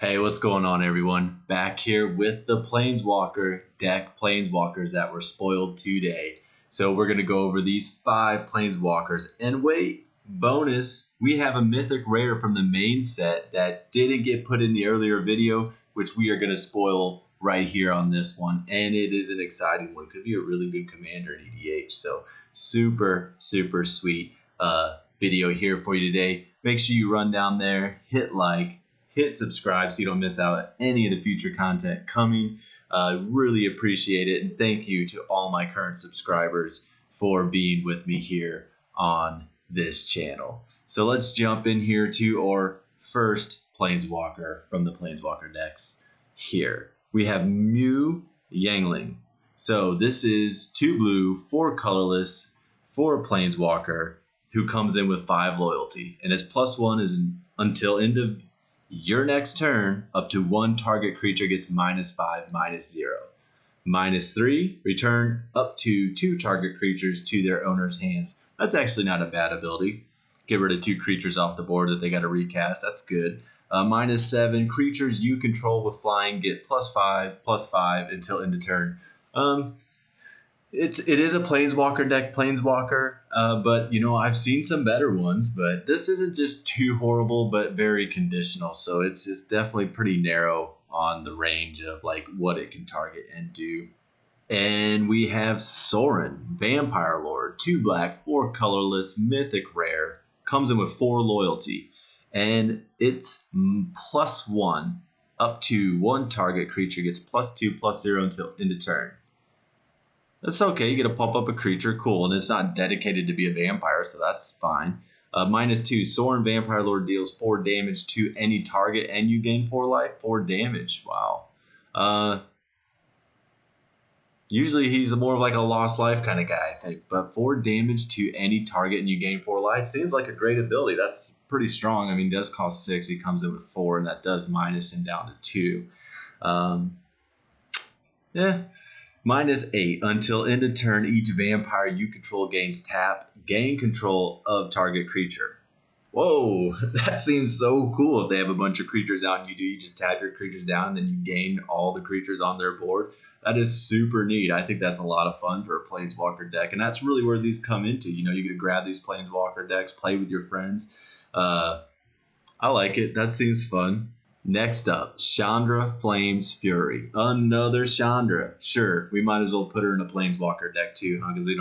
Hey, what's going on, everyone? Back here with the Planeswalker Deck Planeswakers that were spoiled today. So we're going to go over these 5 Planeswalkers. And wait, bonus, we have a Mythic rare from the main set that didn't get put in the earlier video, which we are going to spoil right here on this one. And it is an exciting one. Could be a really good commander in EDH. So super sweet video here for you today. Make sure you run down there, hit like, hit subscribe so you don't miss out on any of the future content coming. Really appreciate it, and thank you to all my current subscribers for being with me here on this channel. So let's jump in here to our first Planeswalker from the Planeswalker decks here. We have Mew Yangling. So this is 2 blue, 4 colorless, for a Planeswalker who comes in with 5 loyalty, and his +1 is until end of your next turn, up to 1 target creature gets -5, -0. -3, return up to 2 target creatures to their owner's hands. That's actually not a bad ability. Get rid of 2 creatures off the board that they got to recast. That's good. -7, creatures you control with flying get +5/+5 until end of turn. It is a Planeswalker deck, Planeswalker, but you know, I've seen some better ones, but this isn't just too horrible, but very conditional. So it's definitely pretty narrow on the range of like what it can target and do. And we have Sorin, Vampire Lord, 2 black, 4 colorless, mythic rare, comes in with 4 loyalty, and it's +1 up to 1 target creature gets +2/+0 until end of turn. That's okay, you get to pump up a creature, cool, and it's not dedicated to be a vampire, so that's fine. -2, Sorin Vampire Lord deals 4 damage to any target, and you gain 4 life, 4 damage, wow. Usually he's more of like a lost life kind of guy, I think, but 4 damage to any target and you gain 4 life seems like a great ability. That's pretty strong. I mean, it does cost 6, he comes in with 4, and that does minus him down to 2. Yeah. -8, until end of turn, each vampire you control gains tap, gain control of target creature. Whoa, that seems so cool. If they have a bunch of creatures out and you just tap your creatures down and then you gain all the creatures on their board. That is super neat. I think that's a lot of fun for a Planeswalker deck, and that's really where these come into. You know, you get to grab these Planeswalker decks, play with your friends. I like it. That seems fun. Next up, Chandra Flames Fury. Another Chandra. Sure, we might as well put her in a Planeswalker deck too, huh? Because we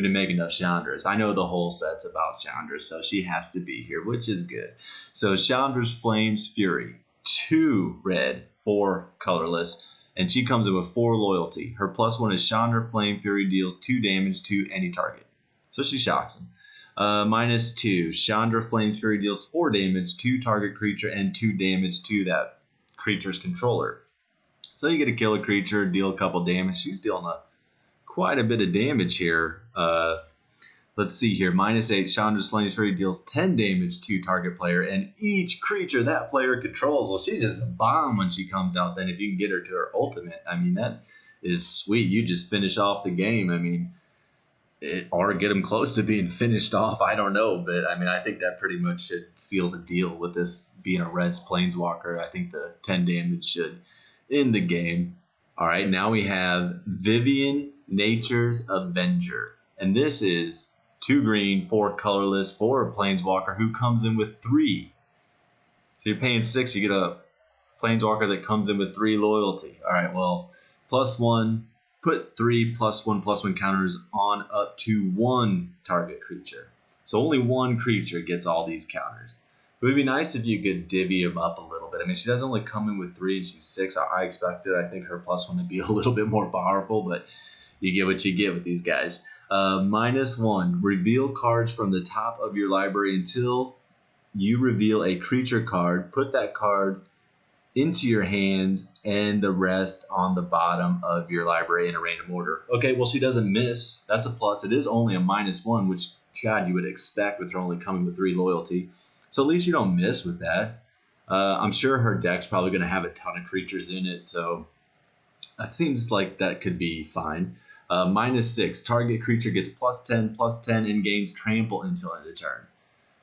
didn't make enough Chandras. I know the whole set's about Chandra, so she has to be here, which is good. So Chandra's Flames Fury, 2 red, 4 colorless, and she comes in with 4 loyalty. Her +1 is Chandra Flame Fury deals 2 damage to any target. So she shocks him. -2, Chandra Flames Fury deals 4 damage to target creature and 2 damage to that creature's controller. So you get to kill a creature, deal a couple damage. She's dealing quite a bit of damage here. Let's see here. -8, Chandra's Flames Fury deals 10 damage to target player and each creature that player controls. Well, she's just a bomb when she comes out. Then if you can get her to her ultimate, I mean, that is sweet. You just finish off the game. I mean, or get them close to being finished off. I don't know, but I mean, I think that pretty much should seal the deal with this being a Reds Planeswalker. I think the 10 damage should end the game. All right, now we have Vivian, Nature's Avenger, and this is 2 green, 4 colorless for a Planeswalker who comes in with 3. So you're paying 6, you get a Planeswalker that comes in with 3 loyalty. All right, well, +1. Put 3 +1/+1 counters on up to 1 target creature. So only 1 creature gets all these counters. It would be nice if you could divvy them up a little bit. I mean, she does only come in with 3 and she's 6. I expected, I think her +1 would be a little bit more powerful, but you get what you get with these guys. -1, reveal cards from the top of your library until you reveal a creature card. Put that card into your hand and the rest on the bottom of your library in a random order. Okay, well, she doesn't miss. That's a plus. It is only a -1, which, God, you would expect with her only coming with 3 loyalty. So at least you don't miss with that. I'm sure her deck's probably going to have a ton of creatures in it, so that seems like that could be fine. -6, target creature gets +10/+10 and gains trample until end of turn.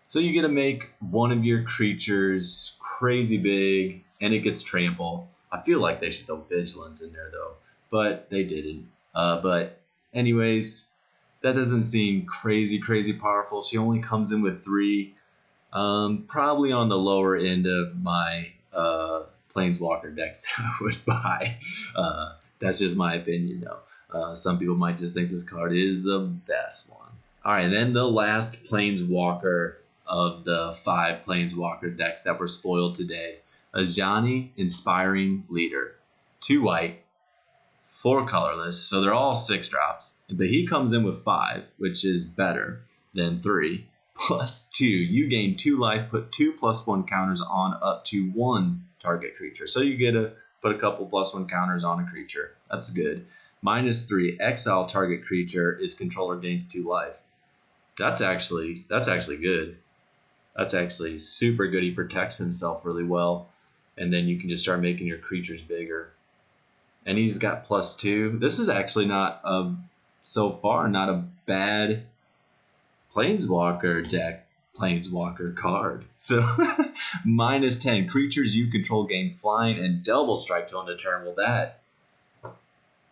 So you get to make one of your creatures crazy big and it gets trample. I feel like they should throw vigilance in there though, but they didn't. But anyways, that doesn't seem crazy powerful. She only comes in with 3. Probably on the lower end of my Planeswalker decks that I would buy. That's just my opinion though. Some people might just think this card is the best one. Alright, then the last Planeswalker of the 5 Planeswalker decks that were spoiled today. Ajani, Inspiring Leader. 2 white, 4 colorless, so they're all 6 drops. But he comes in with 5, which is better than 3. Plus 2. You gain 2 life, put 2 +1 counters on up to 1 target creature. So you get to put a couple +1 counters on a creature. That's good. -3. Exile target creature is controller gains 2 life. That's actually good. That's actually super good. He protects himself really well. And then you can just start making your creatures bigger. And he's got +2. This is actually not so far not a bad Planeswalker deck Planeswalker card. So -10. Creatures you control gain flying and double strike till end of turn. Well,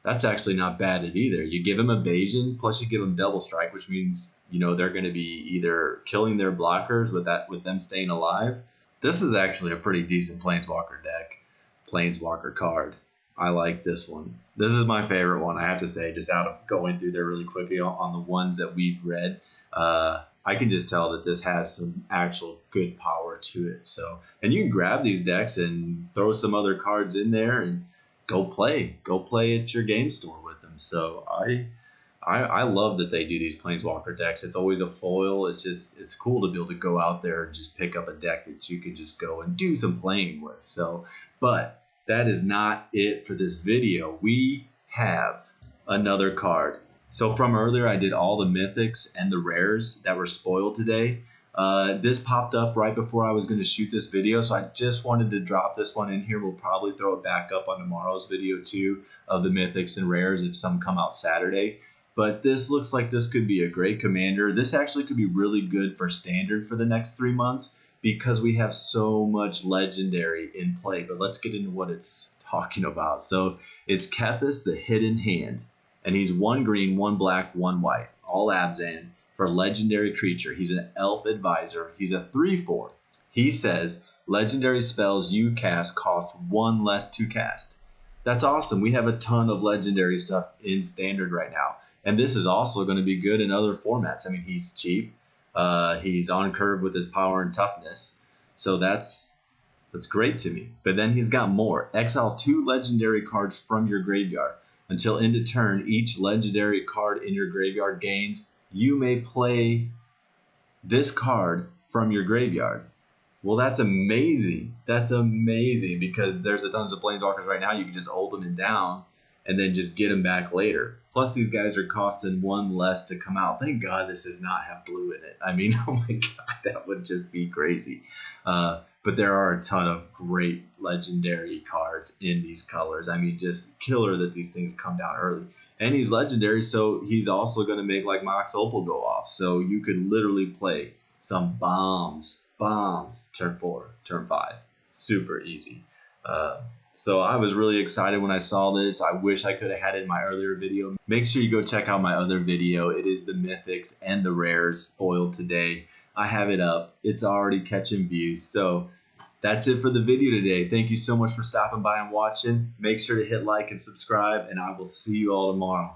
that's actually not bad at either. You give them evasion, plus you give them double strike, which means they're going to be either killing their blockers with them staying alive. This is actually a pretty decent Planeswalker deck, Planeswalker card. I like this one. This is my favorite one, I have to say, just out of going through there really quickly on the ones that we've read. I can just tell that this has some actual good power to it. So, and you can grab these decks and throw some other cards in there and go play at your game store with them. So I love that they do these Planeswalker decks. It's always a foil. It's cool to be able to go out there and just pick up a deck that you can just go and do some playing with. So, but that is not it for this video. We have another card. So from earlier, I did all the mythics and the rares that were spoiled today. This popped up right before I was going to shoot this video, so I just wanted to drop this one in here. We'll probably throw it back up on tomorrow's video too of the mythics and rares if some come out Saturday. But this looks like this could be a great commander. This actually could be really good for standard for the next 3 months because we have so much legendary in play. But let's get into what it's talking about. So it's Kethis, the Hidden Hand. And he's 1 green, 1 black, 1 white, all Abzan for legendary creature. He's an elf advisor. He's a 3/4. He says legendary spells you cast cost 1 less to cast. That's awesome. We have a ton of legendary stuff in standard right now. And this is also going to be good in other formats. I mean, he's cheap. He's on curve with his power and toughness. So that's great to me. But then he's got more. Exile 2 legendary cards from your graveyard. Until end of turn, each legendary card in your graveyard gains. You may play this card from your graveyard. Well, that's amazing. That's amazing because there's a tons of Planeswalkers right now. You can just hold them down and then just get them back later. Plus, these guys are costing 1 less to come out. Thank God this does not have blue in it. I mean, oh my God, that would just be crazy. But there are a ton of great legendary cards in these colors. I mean, just killer that these things come down early. And he's legendary, so he's also going to make like Mox Opal go off. So you could literally play some bombs, turn 4, turn 5. Super easy. So I was really excited when I saw this. I wish I could have had it in my earlier video. Make sure you go check out my other video. It is the mythics and the rares spoiled today. I have it up. It's already catching views. So that's it for the video today. Thank you so much for stopping by and watching. Make sure to hit like and subscribe, and I will see you all tomorrow.